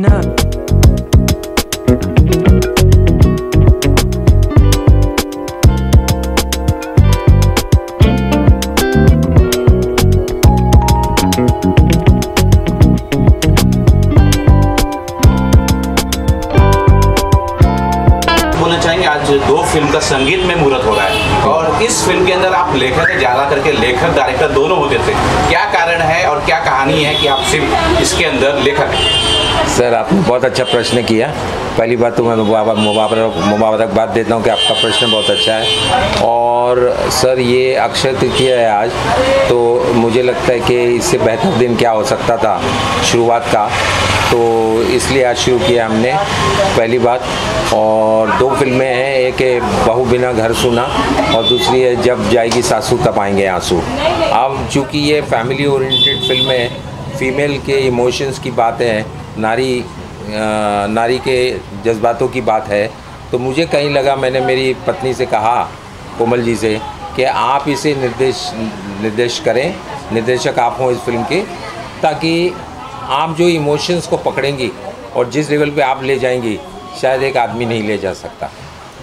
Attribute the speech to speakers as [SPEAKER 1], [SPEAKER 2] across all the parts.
[SPEAKER 1] ना।
[SPEAKER 2] बोलना चाहेंगे आज दो फिल्म का संगीत में मुहूर्त हो रहा है और इस फिल्म के अंदर आप लेखक है, ज़्यादा करके लेखक डायरेक्टर दोनों होते थे, क्या कारण है और क्या कहानी है कि आप सिर्फ इसके अंदर लेखक हैं?
[SPEAKER 3] सर आपने बहुत अच्छा प्रश्न किया। पहली बात तो मैं मुबारकबाद देता हूँ कि आपका प्रश्न बहुत अच्छा है। और सर ये अक्षय तृतीया है आज, तो मुझे लगता है कि इससे बेहतर दिन क्या हो सकता था शुरुआत का, तो इसलिए आज शुरू किया हमने पहली बात। और दो फिल्में हैं, एक है बहू बिना घर सुना और दूसरी है जब जाएगी सासू तब आएंगे आंसू। अब चूँकि ये फैमिली ओरिएंटेड फिल्म है, फीमेल के इमोशंस की बात है, नारी के जज्बातों की बात है, तो मुझे कहीं लगा, मैंने मेरी पत्नी से कहा, कोमल जी से, कि आप इसे निर्देश करें, निर्देशक आप हों इस फिल्म के, ताकि आप जो इमोशंस को पकड़ेंगी और जिस लेवल पे आप ले जाएंगी शायद एक आदमी नहीं ले जा सकता।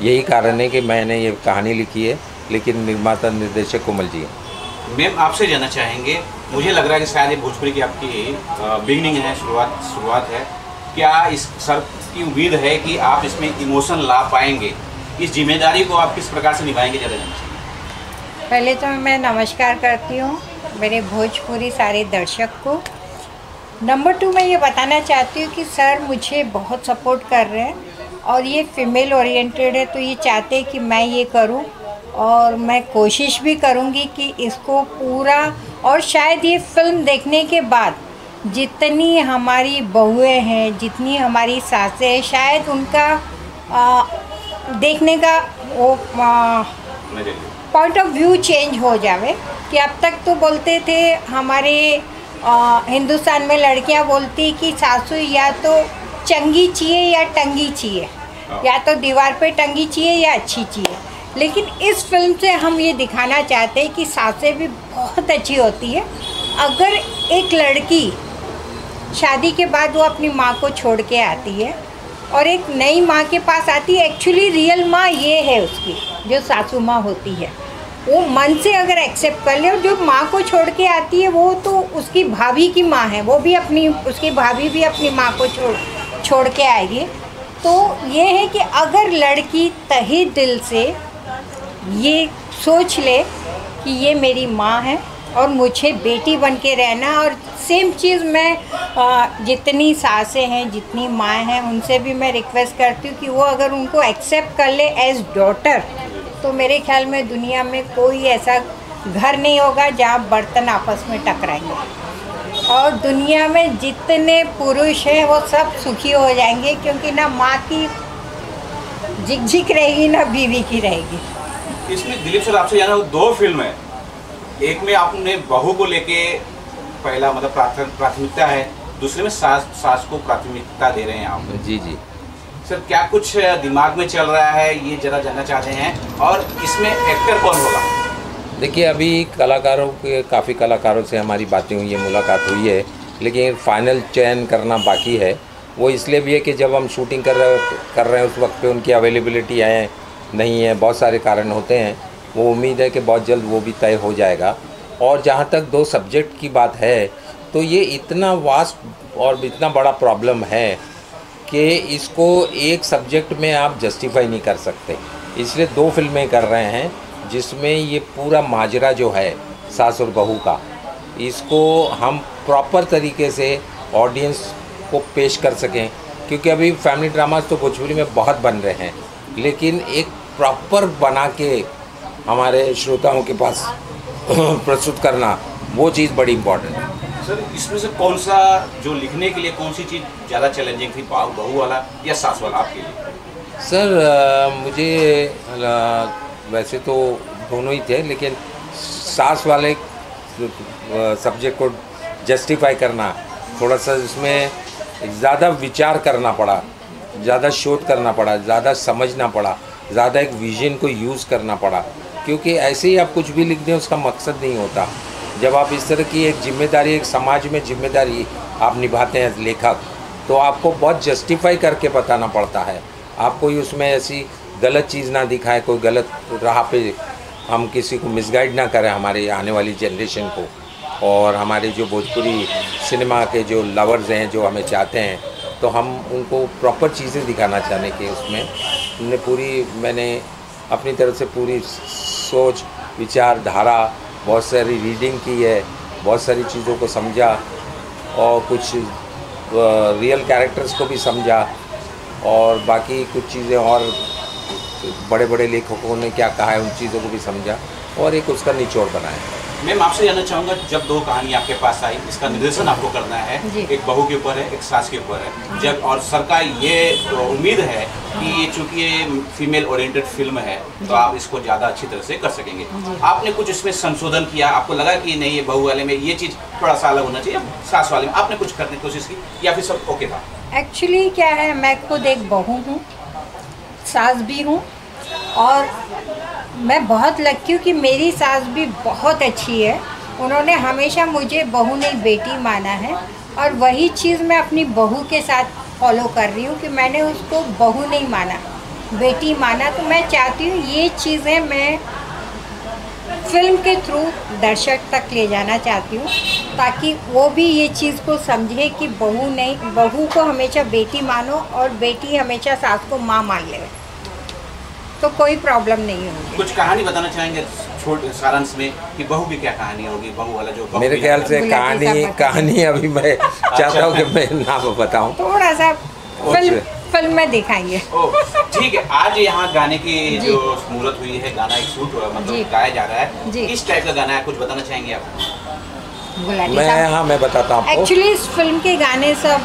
[SPEAKER 3] यही कारण है कि मैंने ये कहानी लिखी है, लेकिन निर्माता निर्देशक कोमल जी हैं।
[SPEAKER 2] मैम आपसे जानना चाहेंगे, मुझे लग रहा है कि शायद ये भोजपुरी की आपकी बिगनिंग है, शुरुआत है, क्या इस सर की उम्मीद है कि आप इसमें इमोशन ला पाएंगे? इस जिम्मेदारी को आप किस प्रकार से निभाएंगे, ज़्यादा जानना चाहिए।
[SPEAKER 4] पहले तो मैं नमस्कार करती हूँ मेरे भोजपुरी सारे दर्शक को। नंबर 2 मैं ये बताना चाहती हूँ कि सर मुझे बहुत सपोर्ट कर रहे हैं और ये फीमेल ओरिएंटेड है, तो ये चाहते हैं कि मैं ये करूँ और मैं कोशिश भी करूँगी कि इसको पूरा, और शायद ये फिल्म देखने के बाद जितनी हमारी बहुएं हैं, जितनी हमारी सासें हैं, शायद उनका देखने का वो पॉइंट ऑफ व्यू चेंज हो जावे। कि अब तक तो बोलते थे हमारे हिंदुस्तान में लड़कियां बोलती कि सासू या तो चंगी चाहिए या टंगी चाहिए, या तो दीवार पे टंगी चाहिए या अच्छी चाहिए। लेकिन इस फिल्म से हम ये दिखाना चाहते हैं कि सासें भी बहुत अच्छी होती है। अगर एक लड़की शादी के बाद वो अपनी माँ को छोड़ के आती है और एक नई माँ के पास आती है, एक्चुअली रियल माँ ये है उसकी, जो सासू माँ होती है, वो मन से अगर एक्सेप्ट कर ले, और जो माँ को छोड़ के आती है वो तो उसकी भाभी की माँ है, वो भी उसकी भाभी भी अपनी माँ को छोड़ के आएगी। तो ये है कि अगर लड़की तहे दिल से ये सोच ले कि ये मेरी माँ है और मुझे बेटी बन के रहना, और सेम चीज़ मैं जितनी सासें हैं, जितनी माँ हैं, उनसे भी मैं रिक्वेस्ट करती हूँ कि वो अगर उनको एक्सेप्ट कर ले एज डॉटर, तो मेरे ख्याल में दुनिया में कोई ऐसा घर नहीं होगा जहाँ बर्तन आपस में टकराएंगे, और दुनिया में जितने पुरुष हैं वो सब सुखी हो जाएंगे, क्योंकि ना माँ की झिकझिक रहेगी ना बीवी की रहेगी।
[SPEAKER 2] इसमें दिलीप सर आपसे जाना, दो फिल्म है, एक में आपने बहू को लेके पहला मतलब प्राथमिकता है, दूसरे में सास को प्राथमिकता दे रहे हैं आप।
[SPEAKER 3] जी जी
[SPEAKER 2] सर, क्या कुछ दिमाग में चल रहा है ये जरा जानना चाहते हैं, और इसमें एक्टर कौन होगा?
[SPEAKER 3] देखिए, अभी काफ़ी कलाकारों से हमारी बातें हुई है, मुलाकात हुई है, लेकिन फाइनल चयन करना बाकी है। वो इसलिए भी है कि जब हम शूटिंग कर रहे हैं उस वक्त पे उनकी अवेलेबिलिटी है नहीं है, बहुत सारे कारण होते हैं। वो उम्मीद है कि बहुत जल्द वो भी तय हो जाएगा। और जहाँ तक दो सब्जेक्ट की बात है, तो ये इतना वास्ट और इतना बड़ा प्रॉब्लम है कि इसको एक सब्जेक्ट में आप जस्टिफाई नहीं कर सकते, इसलिए दो फिल्में कर रहे हैं जिसमें ये पूरा माजरा जो है सास और बहू का, इसको हम प्रॉपर तरीके से ऑडियंस को पेश कर सकें। क्योंकि अभी फैमिली ड्रामास तो भोजपुरी में बहुत बन रहे हैं, लेकिन एक प्रॉपर बना के हमारे श्रोताओं के पास प्रस्तुत करना, वो चीज़ बड़ी इम्पॉर्टेंट है।
[SPEAKER 2] सर, इसमें से कौन सा जो लिखने के लिए कौन सी चीज़ ज़्यादा चैलेंजिंग थी, बहू वाला या सास वाला आपके लिए?
[SPEAKER 3] सर मुझे वैसे तो दोनों ही थे, लेकिन सास वाले सब्जेक्ट को जस्टिफाई करना, थोड़ा सा इसमें ज़्यादा विचार करना पड़ा, ज़्यादा शोध करना पड़ा, ज़्यादा समझना पड़ा, ज़्यादा एक विजन को यूज़ करना पड़ा। क्योंकि ऐसे ही आप कुछ भी लिख दें उसका मकसद नहीं होता। जब आप इस तरह की एक जिम्मेदारी, एक समाज में जिम्मेदारी आप निभाते हैं लेखक, तो आपको बहुत जस्टिफाई करके बताना पड़ता है। आप कोई उसमें ऐसी गलत चीज़ ना दिखाए, कोई गलत राह पे हम किसी को मिसगाइड ना करें, हमारे आने वाली जनरेशन को। और हमारे जो भोजपुरी सिनेमा के जो लवर्स हैं, जो हमें चाहते हैं, तो हम उनको प्रॉपर चीज़ें दिखाना चाहने के उसमें मैंने अपनी तरफ से पूरी सोच विचारधारा, बहुत सारी रीडिंग की है, बहुत सारी चीज़ों को समझा और कुछ रियल कैरेक्टर्स को भी समझा और बाकी कुछ चीज़ें और बड़े बड़े लेखकों ने क्या कहा है उन चीज़ों को भी समझा और एक उसका निचोड़ बनाया।
[SPEAKER 2] मैम आपसे जानना चाहूँगा, जब दो कहानी आपके पास आई, इसका निर्देशन आपको करना है, एक बहू के ऊपर है, एक सास के ऊपर है, जब और सर का ये उम्मीद है कि ये चूँकि ये फीमेल ओरिएंटेड फिल्म है तो आप इसको ज़्यादा अच्छी तरह से कर सकेंगे। आपने कुछ इसमें संशोधन किया, आपको लगा कि नहीं ये बहू वाले में ये चीज़ थोड़ा सा अलग होना चाहिए, सास वाले में आपने कुछ करने की कोशिश की या फिर सब ओके था?
[SPEAKER 4] एक्चुअली क्या है, मैं खुद एक बहू हूँ, सास भी हूँ और मैं बहुत लकी हूँ कि मेरी सास भी बहुत अच्छी है। उन्होंने हमेशा मुझे बहू नहीं बेटी माना है और वही चीज़ मैं अपनी बहू के साथ फॉलो कर रही हूँ कि मैंने उसको बहू नहीं माना, बेटी माना। तो मैं चाहती हूँ ये चीज़ें मैं फिल्म के थ्रू दर्शक तक ले जाना चाहती हूँ ताकि वो भी ये चीज़ को समझे कि बहू नहीं, बहू को हमेशा बेटी मानो और बेटी हमेशा सास को माँ मान ले, तो कोई प्रॉब्लम नहीं होगी।
[SPEAKER 2] कुछ कहानी बताना चाहेंगे छोटे सारांश में कि बहू की क्या कहानी होगी, बहू वाला जो
[SPEAKER 3] मेरे ख्याल से कहानी अभी मैं चाहता हूँ कि मैं ना बताऊँ,
[SPEAKER 4] थोड़ा सा फिल्म में दिखाएंगे।
[SPEAKER 2] ठीक है, आज यहाँ गाने की जो मुहूर्त हुई है, गाना एक शूट मतलब गाया जा रहा है, किस टाइप का गाना है, कुछ बताना चाहेंगे आप?
[SPEAKER 3] मैं बताता हूँ।
[SPEAKER 4] एक्चुअली इस फिल्म के गाने सब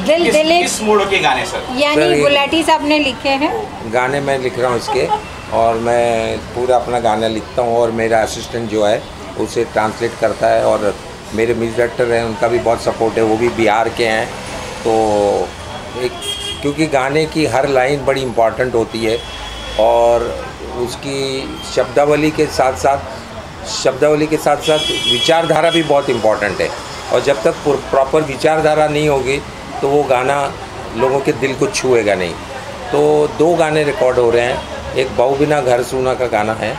[SPEAKER 2] किस मूड के गाने सर?
[SPEAKER 4] यानी गुलाटी साहब ने लिखे हैं
[SPEAKER 3] गाने, मैं लिख रहा हूँ इसके और मैं पूरा अपना गाना लिखता हूँ और मेरा असिस्टेंट जो है उसे ट्रांसलेट करता है और मेरे म्यूजिक डायरेक्टर हैं, उनका भी बहुत सपोर्ट है, वो भी बिहार के हैं। तो क्योंकि गाने की हर लाइन बड़ी इम्पॉर्टेंट होती है और उसकी शब्दावली के साथ साथ विचारधारा भी बहुत इम्पॉर्टेंट है और जब तक प्रॉपर विचारधारा नहीं होगी तो वो गाना लोगों के दिल को छुएगा नहीं। तो 2 गाने रिकॉर्ड हो रहे हैं, एक बहू बिना घर सूना का गाना है,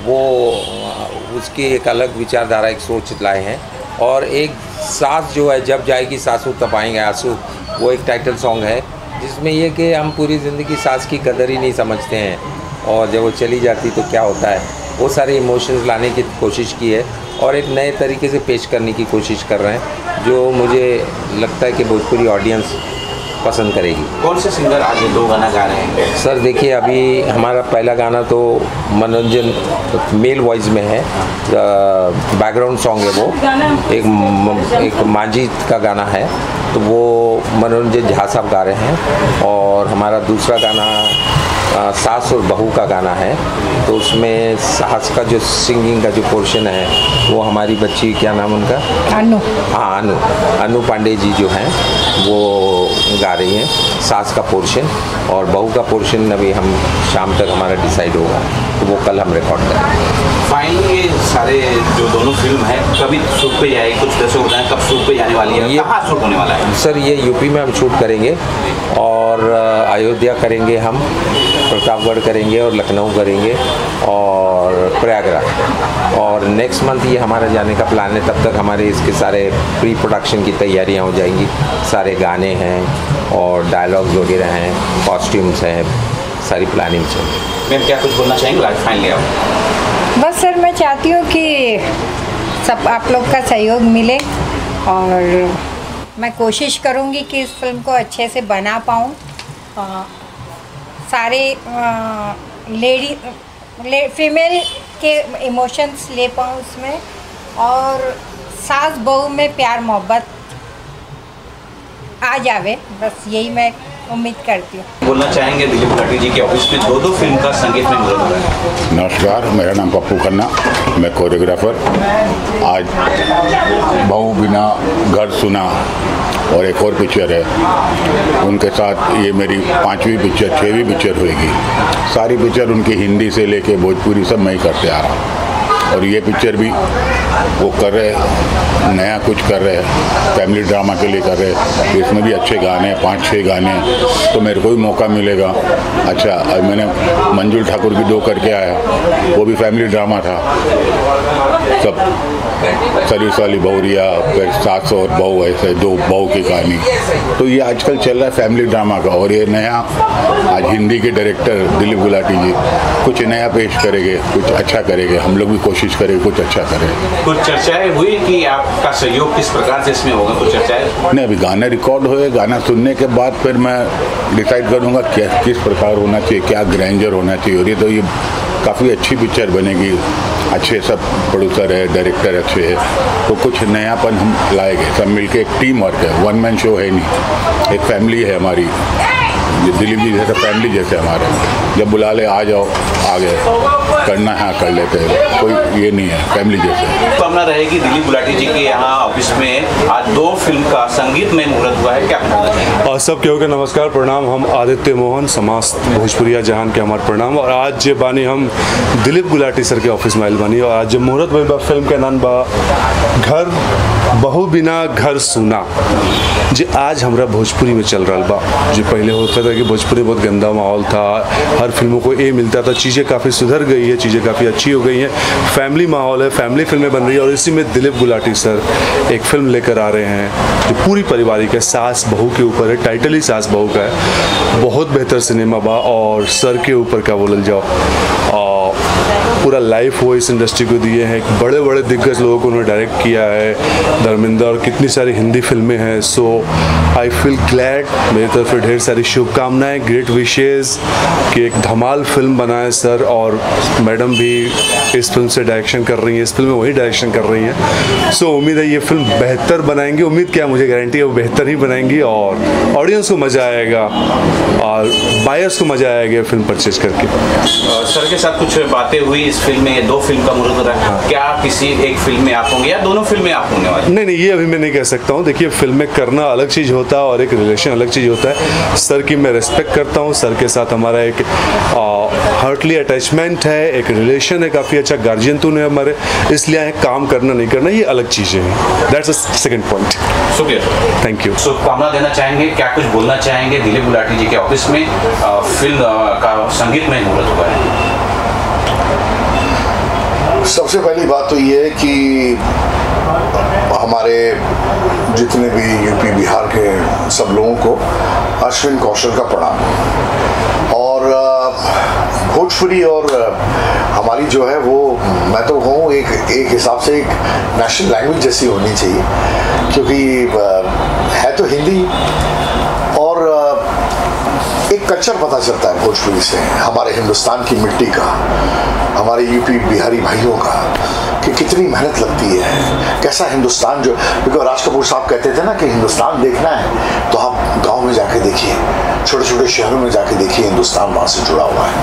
[SPEAKER 3] वो उसकी एक अलग विचारधारा, एक सोच लाए हैं और एक सास जो है जब जाएगी सासू तब आएंगे आंसू, वो एक टाइटल सॉन्ग है जिसमें ये कि हम पूरी ज़िंदगी सास की कदर ही नहीं समझते हैं और जब वो चली जाती तो क्या होता है, वो सारे इमोशंस लाने की कोशिश की है और एक नए तरीके से पेश करने की कोशिश कर रहे हैं जो मुझे लगता है कि भोजपुरी ऑडियंस पसंद करेगी।
[SPEAKER 2] कौन से सिंगर आज 2 गाना गा रहे हैं?
[SPEAKER 3] सर देखिए, अभी हमारा पहला गाना तो मनोरंजन मेल वॉइस में है, बैकग्राउंड सॉन्ग है वो, एक मांझी का गाना है, तो वो मनोरंजन झा साहब गा रहे हैं और हमारा दूसरा गाना सास और बहू का गाना है, तो उसमें सास का जो सिंगिंग का जो पोर्शन है वो हमारी बच्ची, क्या नाम उनका?
[SPEAKER 4] अनु।
[SPEAKER 3] हाँ, अनु पांडे जी जो हैं वो गा रही हैं सास का पोर्शन और बहू का पोर्शन अभी हम शाम तक हमारा डिसाइड होगा, तो वो कल हम रिकॉर्ड करेंगे।
[SPEAKER 2] फाइनली ये सारे जो दोनों फिल्म है कभी शूट पे जाएगी, कुछ दर्शक बताएं कब शूट पे जाने वाली है, ये कहाँ शूट होने वाला है?
[SPEAKER 3] सर ये यूपी में हम शूट करेंगे और अयोध्या करेंगे, हम प्रतापगढ़ करेंगे और लखनऊ करेंगे और प्रयागराज, और नेक्स्ट मंथ ये हमारा जाने का प्लान है। तब तक हमारे इसके सारे प्री प्रोडक्शन की तैयारियां हो जाएंगी, सारे गाने हैं और डायलॉग्स वगैरह हैं, कॉस्ट्यूम्स हैं, सारी प्लानिंग है।
[SPEAKER 2] मैम क्या कुछ बोलना चाहेंगे आज फाइनली आप?
[SPEAKER 4] बस सर मैं चाहती हूँ कि सब आप लोग का सहयोग मिले और मैं कोशिश करूँगी कि इस फिल्म को अच्छे से बना पाऊँ, सारे फीमेल के इमोशंस ले पाऊँ उसमें और सास बहू में प्यार मोहब्बत आ जावे, बस यही मैं उम्मीद करती हूँ।
[SPEAKER 2] बोलना चाहेंगे दिलीप गुलाटी जी के ऑफिस में 2 फिल्म का संगीत में मुहूर्त हो रहा है।
[SPEAKER 1] नमस्कार, मेरा नाम पप्पू खन्ना, मैं कोरियोग्राफर। आज बहू बिना घर सुना और एक और पिक्चर है, उनके साथ ये मेरी 5वीं पिक्चर 6वीं पिक्चर होगी। सारी पिक्चर उनकी हिंदी से लेके भोजपुरी सब मैं ही करते आ रहा हूँ और ये पिक्चर भी वो कर रहे हैं, नया कुछ कर रहे हैं, फैमिली ड्रामा के लिए कर रहे हैं। इसमें भी अच्छे गाने हैं, 5-6 गाने हैं, तो मेरे को भी मौका मिलेगा। अच्छा, अब मैंने मंजुल ठाकुर की 2 करके आया, वो भी फैमिली ड्रामा था, सब सर्विस वाली बहुरिया, फिर सास और बहू, ऐसे 2 बहू की कहानी। तो ये आजकल चल रहा है फैमिली ड्रामा का। और ये नया आज हिंदी के डायरेक्टर दिलीप गुलाटी जी कुछ नया पेश करेंगे, कुछ अच्छा करेंगे, हम लोग भी कोशिश करेंगे कुछ अच्छा करें।
[SPEAKER 2] कुछ चर्चाएं हुई कि आपका सहयोग किस प्रकार से इसमें होगा, कुछ चर्चाएं?
[SPEAKER 1] नहीं, अभी गाना रिकॉर्ड होए, गाना सुनने के बाद फिर मैं डिसाइड करूँगा किस प्रकार होना चाहिए, क्या ग्रैंडर होना चाहिए। और ये तो ये काफ़ी अच्छी पिक्चर बनेगी, अच्छे सब प्रोड्यूसर है, डायरेक्टर अच्छे है, तो कुछ नयापन हम लाएंगे। सब मिलके एक टीम वर्क है, 1 मैन शो है नहीं, एक फैमिली है हमारी। ये दिलीप जी जैसे फैमिली जैसे हमारे, जब बुला ले आ जाओ, आ गए, करना है कर लेते हैं, कोई ये नहीं है, फैमिली जैसे।
[SPEAKER 2] कामना रहेगी दिलीप गुलाटी जी के यहाँ ऑफिस में आज 2 फिल्म का संगीतमय मुहूर्त हुआ है, क्या कहना चाहिए?
[SPEAKER 5] और सब केहू के नमस्कार प्रणाम। हम आदित्य मोहन समस्त भोजपुरिया जहान के हमार प्रणाम। और आज जे बानी हम दिलीप गुलाटी सर के ऑफिस में आइल बानी और आज मुहूर्त भइल बा फिल्म के नाम बा घर बहू बिना घर सुना, जे आज हमरा भोजपुरी में चल रहा बा। जो पहले होता था कि भोजपुरी बहुत गंदा माहौल था, हर फिल्मों को ए मिलता था, चीज़ें काफ़ी सुधर गई है, चीज़ें काफ़ी अच्छी हो गई हैं, फैमिली माहौल है, फैमिली फिल्में बन रही है। और इसी में दिलीप गुलाटी सर एक फिल्म लेकर आ रहे हैं जो पूरी पारिवारिक है, सास बहू के ऊपर है, टाइटल ही सास बहू का है। बहुत बेहतर सिनेमा बा और सर के ऊपर क्या बोलल जाओ, पूरा लाइफ वो इस इंडस्ट्री को दिए हैं। बड़े बड़े दिग्गज लोगों को उन्होंने डायरेक्ट किया है, धर्मेंद्र, और कितनी सारी हिंदी फिल्में हैं। सो आई फील ग्लैड, मेरी तरफ से ढेर सारी शुभकामनाएं, ग्रेट विशेज़ कि एक धमाल फिल्म बनाए सर। और मैडम भी इस फिल्म से डायरेक्शन कर रही हैं, इस फिल्म में वही डायरेक्शन कर रही हैं। सो उम्मीद है ये फिल्म बेहतर बनाएंगी, उम्मीद क्या, मुझे गारंटी है वो बेहतर ही बनाएंगी और ऑडियंस को मज़ा आएगा और बायर्स को मज़ा आएगा फिल्म परचेज करके।
[SPEAKER 2] सर के साथ कुछ बातें हुई इस फिल्म में, 2 फिल्म का मुहूर्त हो रहा है, क्या किसी एक फिल्म में आप होंगे या दोनों फिल्में आप होने वाले?
[SPEAKER 5] नहीं, ये अभी मैं नहीं कह सकता हूँ। देखिए, फिल्में करना अलग चीज़ होता है और एक रिलेशन अलग चीज़ होता है। सर की मैं रिस्पेक्ट करता हूँ, सर के साथ हमारा एक हार्टली अटैचमेंट है, एक रिलेशन है, काफ़ी अच्छा गार्जियन तो है हमारे, इसलिए काम करना नहीं करना ये अलग चीज़ें हैं। That's a second point.
[SPEAKER 2] शुक्रिया,
[SPEAKER 5] थैंक यू।
[SPEAKER 2] शुभकामना देना चाहेंगे, क्या कुछ बोलना चाहेंगे? दिलीप गुलाटी जी के ऑफिस में फिल्म का संगीतमय मुहूर्त हुआ है।
[SPEAKER 6] सबसे पहली बात तो ये है कि हमारे जितने भी यूपी बिहार के सब लोगों को अश्विन कौशल का प्रणाम। और भोजपुरी और हमारी जो है वो, मैं तो कहूँ एक हिसाब से एक नेशनल लैंग्वेज जैसी होनी चाहिए, क्योंकि है तो हिंदी और एक कल्चर पता चलता है भोजपुरी से, हमारे हिंदुस्तान की मिट्टी का, हमारे यूपी बिहारी भाइयों का, कि कितनी मेहनत लगती है, कैसा हिंदुस्तान जो, बिकॉज राज कपूर साहब कहते थे ना कि हिंदुस्तान देखना है तो आप गांव में जाके देखिए, छोटे छोटे शहरों में जाके देखिए, हिंदुस्तान वहाँ से जुड़ा हुआ है।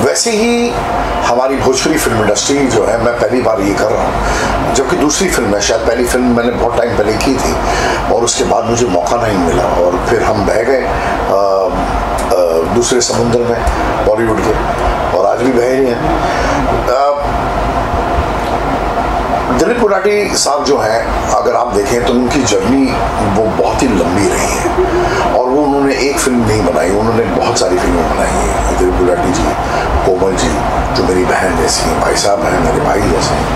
[SPEAKER 6] वैसे ही हमारी भोजपुरी फिल्म इंडस्ट्री जो है, मैं पहली बार ये कर रहा हूँ, जबकि दूसरी फिल्म है, शायद पहली फिल्म मैंने बहुत टाइम पहले की थी और उसके बाद मुझे मौका नहीं मिला और फिर हम बह गए दूसरे समुद्र में बॉलीवुड के, और आज भी बह रहे हैं। दिलीप गुलाटी साहब जो हैं, अगर आप देखें तो उनकी जर्नी वो बहुत ही लंबी रही है और वो उन्होंने एक फिल्म नहीं बनाई, उन्होंने बहुत सारी फिल्में बनाई हैं। दिलीप गुलाटी जी, कोमल जी जो मेरी बहन जैसी हैं, भाई साहब हैं मेरे भाई जैसे हैं।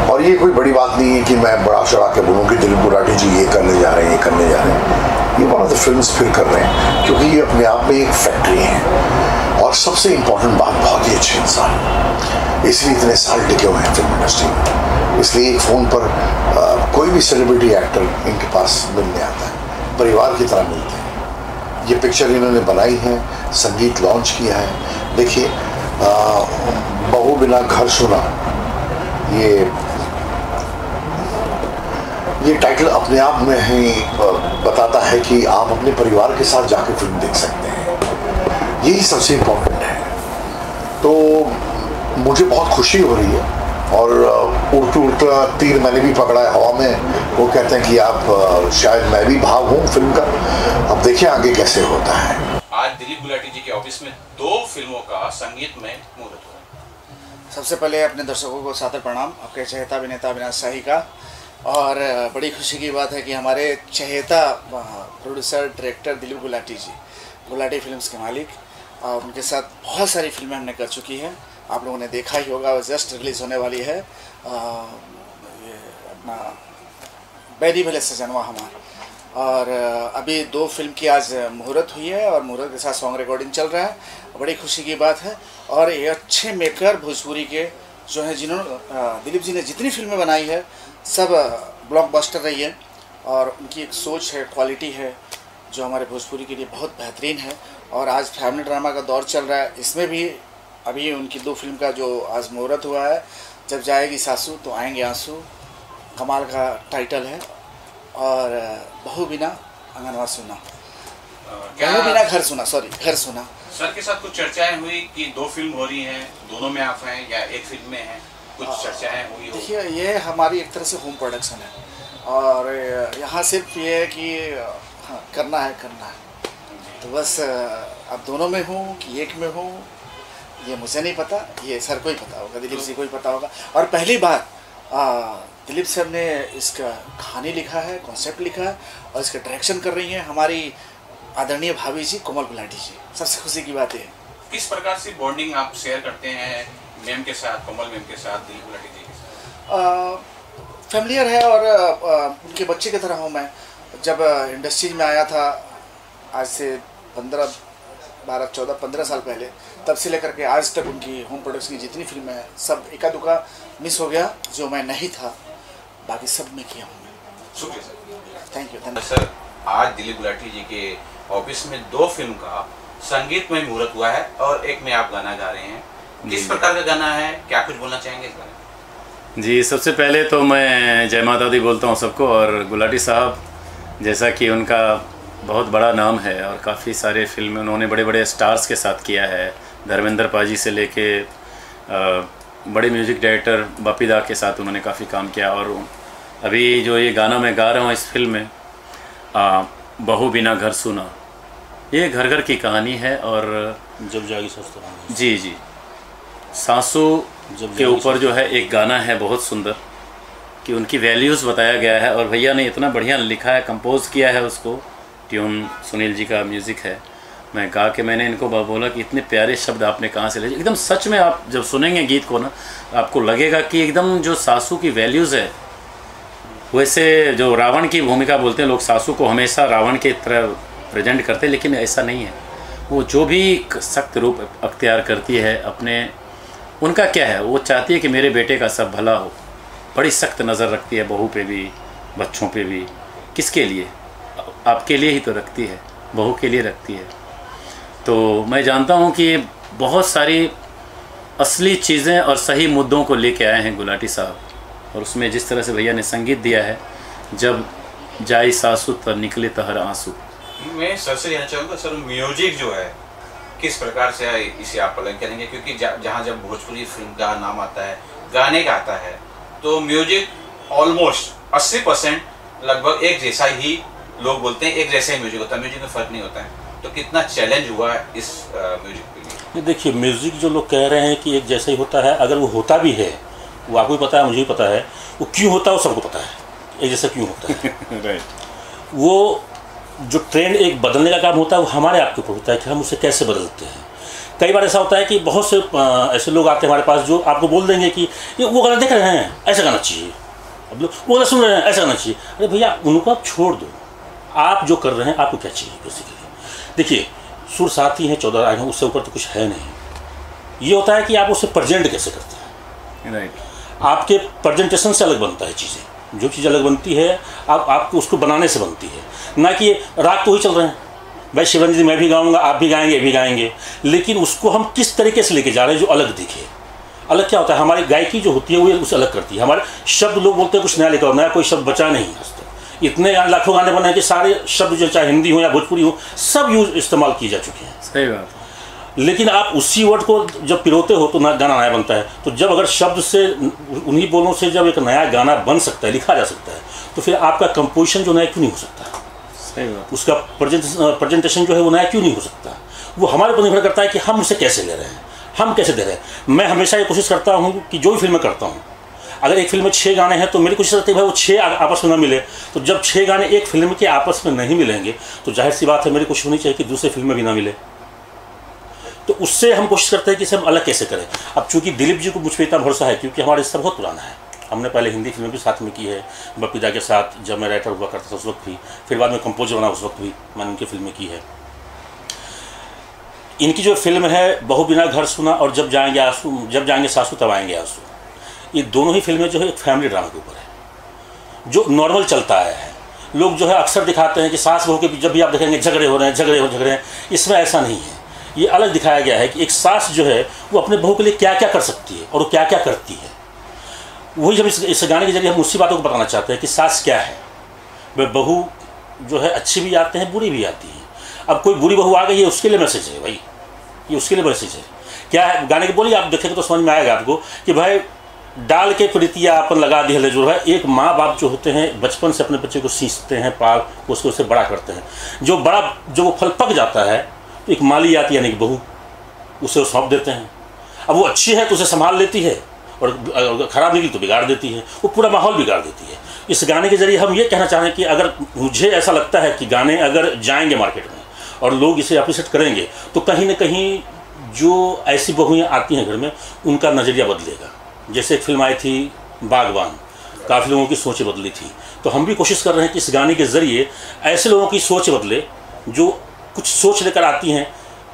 [SPEAKER 6] और ये कोई बड़ी बात नहीं है कि मैं बड़ा चढ़ा के बोलूँ कि दिलीप गुलाटी जी ये करने जा रहे हैं, ये करने जा रहे हैं। ये वन ऑफ द फिल्म्स फिर कर रहे हैं, क्योंकि ये अपने आप में एक फैक्ट्री है। और सबसे इम्पोर्टेंट बात, बहुत ही अच्छे इंसान, इसलिए इतने साल टिके हुए हैं फिल्म इंडस्ट्री में। इसलिए एक फ़ोन पर कोई भी सेलिब्रिटी एक्टर इनके पास मिलने आता है, परिवार की तरह मिलते हैं। ये पिक्चर इन्होंने बनाई है, संगीत लॉन्च किया है। देखिए, बहू बिना घर सुना, ये टाइटल अपने आप में ही बताता है कि आप अपने परिवार के साथ जाके फिल्म देख सकते हैं। यही सबसे इम्पोर्टेंट है। तो मुझे बहुत खुशी हो रही है और उड़ता तीर मैंने भी पकड़ा है हवा में। वो कहते हैं कि आप शायद मैं भी भाग हूँ फिल्म का। अब देखिए आगे कैसे होता है।
[SPEAKER 2] आज दिलीप गुलाटी जी के ऑफिस में 2 फिल्मों का संगीत में मुहूर्त हुआ।
[SPEAKER 7] सबसे पहले अपने दर्शकों को सादर प्रणाम, आपके चहेता अभिनेता अविनाश शाही का। और बड़ी खुशी की बात है कि हमारे चहेता प्रोड्यूसर डायरेक्टर दिलीप गुलाटी जी, गुलाटी फिल्म्स के मालिक, और उनके साथ बहुत सारी फिल्में हमने कर चुकी हैं। आप लोगों ने देखा ही होगा, जस्ट रिलीज़ होने वाली है ये अपना बैरी भले सजनवा हमारा। और अभी 2 फिल्म की आज मुहूर्त हुई है और मुहूर्त के साथ सॉन्ग रिकॉर्डिंग चल रहा है। बड़ी खुशी की बात है। और ये अच्छे मेकर भोजपुरी के जो हैं, जिन्होंने दिलीप जी ने जितनी फिल्में बनाई है सब ब्लॉकबस्टर रही है। और उनकी एक सोच है, क्वालिटी है जो हमारे भोजपुरी के लिए बहुत बेहतरीन है। और आज फैमिली ड्रामा का दौर चल रहा है, इसमें भी अभी उनकी 2 फिल्म का जो आज मुहूर्त हुआ है, जब जाएगी सासू तो आएंगे आंसू, कमाल का टाइटल है। और बहू बिना आंगनवा सुना, बहू बिना घर सुना, सॉरी घर सुना।
[SPEAKER 2] सर के साथ कुछ चर्चाएं हुई कि 2 फिल्म हो रही हैं, दोनों में आप हैं या एक फिल्म में हैं, कुछ चर्चाएं हुई?
[SPEAKER 7] देखिए, ये हमारी एक तरह से होम प्रोडक्शन है और यहाँ सिर्फ ये है कि हाँ, करना है तो बस। अब दोनों में हूँ कि एक में हूँ ये मुझे नहीं पता, ये सर को ही पता होगा, दिलीप जी को ही पता होगा। और पहली बार दिलीप सर ने इसका कहानी लिखा है, कॉन्सेप्ट लिखा है और इसका डायरेक्शन कर रही हैं हमारी आदरणीय भाभी जी कोमल गुलाटी जी। सबसे खुशी की बात है।
[SPEAKER 2] किस प्रकार से बॉन्डिंग आप शेयर करते हैं मैम के साथ, कोमल मैम के साथ, दिलीप गुलाटी जी के साथ?
[SPEAKER 7] फैमिलियर है और उनके बच्चे की तरह हूँ मैं। जब इंडस्ट्रीज में आया था आज से 15 साल पहले, तब से लेकर के आज तक उनकी होम प्रोडक्शन की जितनी फिल्में हैं सब एका दुका मिस हो गया जो मैं नहीं था, बाकी सब में किया हूँ मैं।
[SPEAKER 2] शुक्रिया सर,
[SPEAKER 7] थैंक यू।
[SPEAKER 2] सर, आज दिलीप गुलाटी जी के ऑफिस में 2 फिल्म का संगीतमय मुहूर्त हुआ है और एक में आप गाना गा रहे हैं। किस प्रकार का गाना है, क्या कुछ बोलना चाहेंगे इस गाने में?
[SPEAKER 8] जी, सबसे पहले तो मैं जय माता दी बोलता हूँ सबको। और गुलाटी साहब, जैसा कि उनका बहुत बड़ा नाम है और काफ़ी सारे फिल्में उन्होंने बड़े बड़े स्टार्स के साथ किया है, धर्मेंद्र पाजी से लेके बड़े म्यूज़िक डायरेक्टर बापी दा के साथ उन्होंने काफ़ी काम किया। और अभी जो ये गाना मैं गा रहा हूँ इस फिल्म में, बहू बिना घर सुना, ये घर घर की कहानी है। और
[SPEAKER 9] जब जागी ससुराल,
[SPEAKER 8] जी, सासू के ऊपर जो है एक गाना है बहुत सुंदर कि उनकी वैल्यूज़ बताया गया है। और भैया ने इतना बढ़िया लिखा है, कंपोज़ किया है उसको, ट्यून सुनील जी का म्यूज़िक है। मैं गा के मैंने इनको बोला कि इतने प्यारे शब्द आपने कहाँ से ले। एकदम सच में आप जब सुनेंगे गीत को ना, आपको लगेगा कि एकदम जो सासू की वैल्यूज़ है, वैसे जो रावण की भूमिका बोलते हैं लोग, सासू को हमेशा रावण के तरह प्रेजेंट करते हैं, लेकिन ऐसा नहीं है। वो जो भी सख्त रूप अख्तियार करती है अपने, उनका क्या है, वो चाहती है कि मेरे बेटे का सब भला हो। बड़ी सख्त नज़र रखती है बहू पे भी, बच्चों पे भी। किसके लिए? आपके लिए ही तो रखती है, बहू के लिए रखती है। तो मैं जानता हूँ कि बहुत सारी असली चीज़ें और सही मुद्दों को लेके आए हैं गुलाटी साहब। और उसमें जिस तरह से भैया ने संगीत दिया है, जब जाई सासू तब निकले तहर आंसू।
[SPEAKER 2] मैं सर से कहना चाहूँगा, सर म्यूजिक जो है किस प्रकार से इसे आप पलंग करेंगे? क्योंकि जहाँ जब भोजपुरी फिल्म का नाम आता है, गाने का आता है, तो म्यूजिक ऑलमोस्ट 80% लगभग एक जैसा ही लोग बोलते हैं, एक जैसा ही म्यूजिक होता है, म्यूजिक में फ़र्क नहीं होता है। तो कितना चैलेंज हुआ है इस म्यूजिक के लिए?
[SPEAKER 9] देखिए, म्यूज़िक जो लोग कह रहे हैं कि एक जैसा ही होता है, अगर वो होता भी है, वो आपको भी पता है, मुझे भी पता है, वो क्यों होता है वो सबको पता है, एक जैसा क्यों होता है।
[SPEAKER 8] राइट।
[SPEAKER 9] वो जो ट्रेंड एक बदलने का काम होता है, वो हमारे आपके ऊपर होता है कि हम उसे कैसे बदलते हैं। कई बार ऐसा होता है कि बहुत से ऐसे लोग आते हैं हमारे पास जो आपको बोल देंगे कि ये वो गाना देख रहे हैं, ऐसा गाना चाहिए। अब लोग वो गाना सुन रहे हैं, ऐसा गाना चाहिए। अरे भैया, उनको आप छोड़ दो, आप जो कर रहे हैं आपको क्या चाहिए बेसिकली। देखिए, सुर साथी हैं 14 आए हैं, उससे ऊपर तो कुछ है नहीं। ये होता है कि आप उसे प्रेजेंट कैसे करते हैं।
[SPEAKER 8] राइट।
[SPEAKER 9] आपके प्रेजेंटेशन से अलग बनता है चीज़ें, जो चीज़ अलग बनती है आपको उसको बनाने से बनती है, ना कि राग तो ही चल रहे हैं, भाई शिवरंजन जी मैं भी गाऊंगा, आप भी गाएंगे, भी गाएंगे, लेकिन उसको हम किस तरीके से लेके जा रहे हैं जो अलग दिखे। अलग क्या होता है, हमारी गायकी जो होती है वो उसे अलग करती है। हमारे शब्द लोग बोलते हैं कुछ नया लेकर, नया कोई शब्द बचा नहीं है। इतने लाखों गाने बने हैं कि सारे शब्द जो चाहे हिंदी हो या भोजपुरी हो, सब यूज इस्तेमाल किए जा चुके हैं।
[SPEAKER 8] सही बात।
[SPEAKER 9] लेकिन आप उसी वर्ड को जब पिरोते हो तो गाना नया बनता है। तो जब अगर शब्द से, उन्हीं बोलों से जब एक नया गाना बन सकता है, लिखा जा सकता है, तो फिर आपका कंपोजिशन जो नया क्यों नहीं हो सकता?
[SPEAKER 8] सही बात।
[SPEAKER 9] उसका प्रेजेंटेशन जो है वो नया क्यों नहीं हो सकता? वो हमारे ऊपर निर्भर करता है कि हम उसे कैसे ले रहे हैं। हम कैसे दे रहे हैं। मैं हमेशा ये कोशिश करता हूँ कि जो भी फिल्में करता हूँ, अगर एक फिल्म में 6 गाने हैं तो मेरी कोशिश रहती है भाई वो 6 आपस में ना मिले। तो जब 6 गाने एक फिल्म के आपस में नहीं मिलेंगे तो जाहिर सी बात है मेरी कोशिश होनी चाहिए कि दूसरे फिल्म में भी ना मिले। तो उससे हम कोशिश करते हैं कि इसे हम अलग कैसे करें। अब चूँकि दिलीप जी को मुझ पर इतना भरोसा है क्योंकि हमारा रिश्ता बहुत पुराना है। हमने पहले हिंदी फिल्में भी साथ में की है, बपीदा के साथ जब मैं राइटर हुआ करता था उस वक्त भी, फिर बाद में कंपोजर बना उस वक्त भी मैंने उनकी फिल्में की है। इनकी जो फिल्म है बहू बिना घर सुना और जब जाएंगे सासू तब आएंगे आंसू, ये दोनों ही फिल्में जो है एक फैमिली ड्रामा के ऊपर है जो नॉर्मल चलता है। लोग जो है अक्सर दिखाते हैं कि सास बहू के जब भी आप देखेंगे झगड़े हो रहे हैं। इसमें ऐसा नहीं है, ये अलग दिखाया गया है कि एक सास जो है वो अपने बहू के लिए क्या क्या कर सकती है और वो क्या क्या करती है। वही जब इस गाने के जरिए हम उसी बातों को बताना चाहते हैं कि सास क्या है। वह बहू जो है अच्छी भी आते हैं, बुरी भी आती है। अब कोई बुरी बहू आ गई है उसके लिए मैसेज है भाई, ये उसके लिए मैसेज है। क्या है गाने के बोलिए, आप देखेंगे तो समझ में आएगा आपको कि भाई डाल के प्रीतिया अपन लगा दी है। जो है एक माँ बाप जो होते हैं बचपन से अपने बच्चे को सींचते हैं, पाल उसको उससे बड़ा करते हैं। जो वो फल पक जाता है तो एक माली आती है यानी कि बहू, उसे वो सौंप देते हैं। अब वो अच्छी है तो उसे संभाल लेती है और ख़राब निकली तो बिगाड़ देती है, वो पूरा माहौल बिगाड़ देती है। इस गाने के जरिए हम ये कहना चाह रहे हैं कि अगर मुझे ऐसा लगता है कि गाने अगर जाएंगे मार्केट में और लोग इसे अप्रिशिएट करेंगे तो कहीं ना कहीं जो ऐसी बहुएँ आती हैं घर में उनका नज़रिया बदलेगा। जैसे एक फिल्म आई थी बागबान, काफ़ी लोगों की सोच बदली थी। तो हम भी कोशिश कर रहे हैं कि इस गाने के ज़रिए ऐसे लोगों की सोच बदले जो कुछ सोच लेकर आती हैं।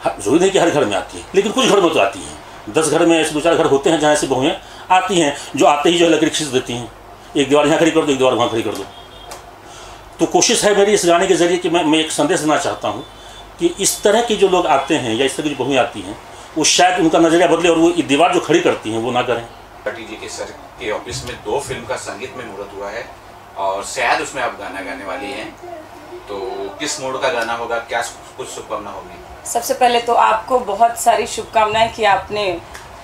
[SPEAKER 9] जरूरी नहीं कि हर घर में आती है, लेकिन कुछ घर में तो आती हैं। 10 घर में ऐसे 2-4 घर होते हैं जहाँ ऐसी बहुएँ आती हैं जो आते ही जो है लकड़ी खींच देती हैं, एक दीवार यहाँ खड़ी कर दो, एक दीवार वहाँ खड़ी कर दो। तो कोशिश है मेरी इस गाने के ज़रिए कि मैं एक संदेश देना चाहता हूँ कि इस तरह की जो लोग आते हैं या इस तरह की जो बहुएँ आती हैं वो शायद उनका नज़रिया बदले और वो दीवार जो खड़ी करती हैं वो ना करें।
[SPEAKER 2] गुलाटी जी के सर के ऑफिस में 2 फिल्म का संगीत में मुहूर्त हुआ है और शायद उसमें आप गाना गाने वाली हैं, तो किस मोड का गाना होगा, क्या कुछ शुभकामना होगी?
[SPEAKER 10] सबसे पहले तो आपको बहुत सारी शुभकामनाएं कि आपने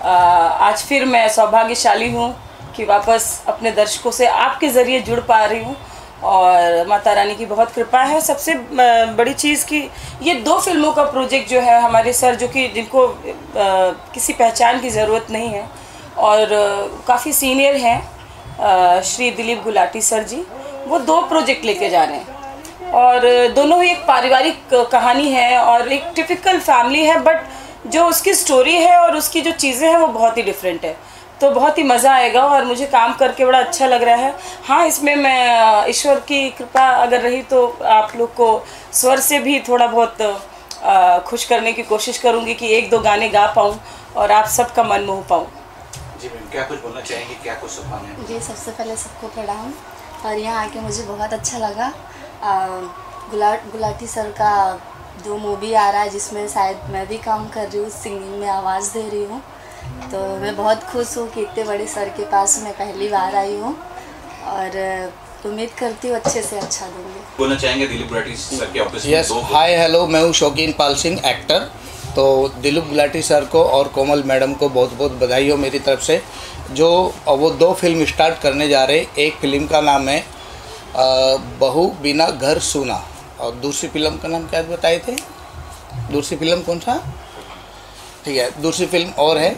[SPEAKER 10] आज फिर मैं सौभाग्यशाली हूँ कि वापस अपने दर्शकों से आपके ज़रिए जुड़ पा रही हूँ और माता रानी की बहुत कृपा है। सबसे बड़ी चीज़ कि ये 2 फिल्मों का प्रोजेक्ट जो है हमारे सर जो कि जिनको किसी पहचान की ज़रूरत नहीं है और काफ़ी सीनियर हैं श्री दिलीप गुलाटी सर जी, वो 2 प्रोजेक्ट लेके जा रहे हैं और दोनों ही एक पारिवारिक कहानी है और एक टिपिकल फैमिली है, बट जो उसकी स्टोरी है और उसकी जो चीज़ें हैं वो बहुत ही डिफरेंट है। तो बहुत ही मज़ा आएगा और मुझे काम करके बड़ा अच्छा लग रहा है। हाँ, इसमें मैं ईश्वर की कृपा अगर रही तो आप लोग को स्वर से भी थोड़ा बहुत खुश करने की कोशिश करूँगी कि 1-2 गाने गा पाऊँ और आप सबका मन मोह पाऊँ।
[SPEAKER 2] जी मैम, क्या कुछ बोलना चाहेंगे, क्या कुछ शुभकामनाएं?
[SPEAKER 11] जी, सबसे पहले सबको प्रणाम और यहाँ आके मुझे बहुत अच्छा लगा। गुलाटी सर का 2 मूवी आ रहा है जिसमें शायद मैं भी काम कर रही हूँ, सिंगिंग में आवाज़ दे रही हूँ। तो मैं बहुत खुश हूँ कि इतने बड़े सर के पास मैं पहली बार आई हूँ और उम्मीद करती हूँ अच्छे से अच्छा दूँगी।
[SPEAKER 2] बोलना चाहेंगे दिलीप गुलाटी सर के ऑफिस में?
[SPEAKER 12] यस, हाय हेलो, मैं हूँ शौकीन पाल सिंह, एक्टर। तो दिलीप गुलाटी सर को और कोमल मैडम को बहुत बहुत बधाई हो मेरी तरफ से। जो वो 2 फिल्म स्टार्ट करने जा रहे, एक फिल्म का नाम है बहू बिना घर सुना और दूसरी फिल्म का नाम क्या बताए थे? दूसरी फिल्म कौन सा? ठीक है, दूसरी फिल्म और है।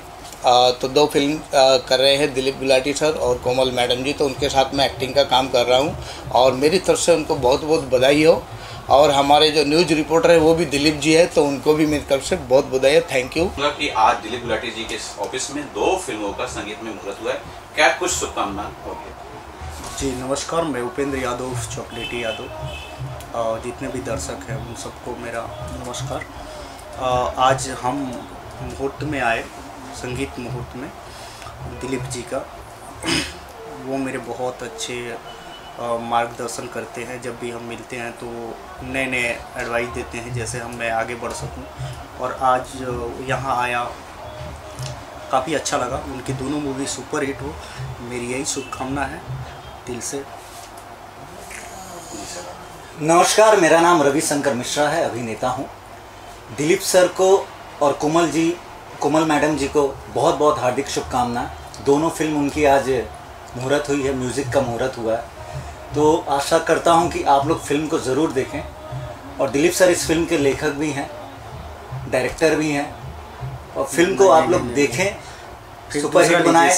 [SPEAKER 12] तो 2 फिल्म कर रहे हैं दिलीप गुलाटी सर और कोमल मैडम जी, तो उनके साथ मैं एक्टिंग का काम कर रहा हूँ और मेरी तरफ से उनको बहुत बहुत बधाई हो। और हमारे जो न्यूज़ रिपोर्टर है वो भी दिलीप जी है, तो उनको भी मेरी तरफ से बहुत बधाई है। Thank you.
[SPEAKER 2] मतलब कि आज दिलीप गुलाटी जी के ऑफिस में 2 फिल्मों का संगीत में मुहूर्त हुआ है, क्या कुछ शुभकामना होगी?
[SPEAKER 13] जी नमस्कार, मैं उपेंद्र यादव, चॉकलेटी यादव, और जितने भी दर्शक हैं उन सबको मेरा नमस्कार। आज हम मुहूर्त में आए, संगीत मुहूर्त में दिलीप जी का। वो मेरे बहुत अच्छे मार्गदर्शन करते हैं, जब भी हम मिलते हैं तो नए नए एडवाइस देते हैं जैसे मैं आगे बढ़ सकूं। और आज यहाँ आया, काफ़ी अच्छा लगा। उनकी दोनों मूवी सुपर हिट हो, मेरी यही शुभकामना है दिल से।
[SPEAKER 14] नमस्कार, मेरा नाम रविशंकर मिश्रा है, अभिनेता हूँ। दिलीप सर को और कोमल मैडम जी को बहुत बहुत हार्दिक शुभकामना। दोनों फिल्म उनकी आज मुहूर्त हुई है, म्यूज़िक का मुहूर्त हुआ है, तो आशा करता हूं कि आप लोग फिल्म को ज़रूर देखें। और दिलीप सर इस फिल्म के लेखक भी हैं, डायरेक्टर भी हैं और फिल्म को आप लोग देखें, सुपरहिट बनाए।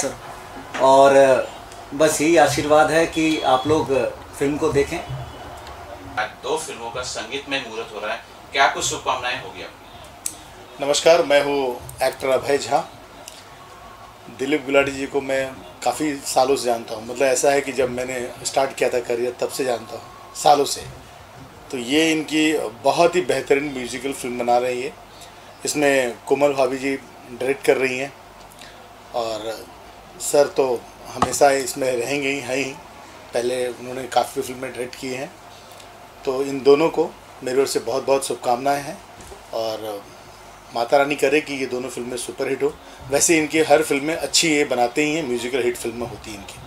[SPEAKER 14] और बस यही आशीर्वाद है कि आप लोग फिल्म को देखें।
[SPEAKER 2] आज 2 फिल्मों का संगीतमय मुहूर्त हो रहा है, क्या कुछ शुभकामनाएं होगी आपकी?
[SPEAKER 6] नमस्कार, मैं हूँ एक्टर अभय झा। दिलीप गुलाटी जी को मैं काफ़ी सालों से जानता हूँ, मतलब ऐसा है कि जब मैंने स्टार्ट किया था करियर तब से जानता हूँ, सालों से। तो ये इनकी बहुत ही बेहतरीन म्यूजिकल फिल्म बना रही है। इसमें कोमल भाभी जी डायरेक्ट कर रही हैं और सर तो हमेशा इसमें रहेंगे ही, हैं ही। पहले उन्होंने काफ़ी फिल्में डायरेक्ट की हैं। तो इन दोनों को मेरी ओर से बहुत बहुत शुभकामनाएं हैं और माता रानी करे कि ये दोनों फिल्में सुपरहिट हो। वैसे इनकी हर फिल्में अच्छी ये बनाते ही हैं, म्यूजिकल हिट फिल्में होती हैं इनकी।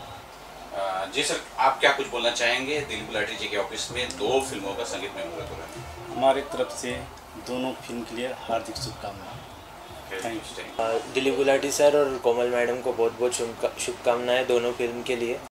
[SPEAKER 2] जी सर, आप क्या कुछ बोलना चाहेंगे? दिलीप गुलाटी जी के ऑफिस में 2 फिल्मों का संगीतमय मुहूर्त हो रहा है।
[SPEAKER 13] हमारी तरफ से दोनों फिल्म के लिए हार्दिक शुभकामनाएं।
[SPEAKER 15] दिलीप गुलाटी सर और कोमल मैडम को बहुत बहुत शुभकामनाएं दोनों फिल्म के लिए।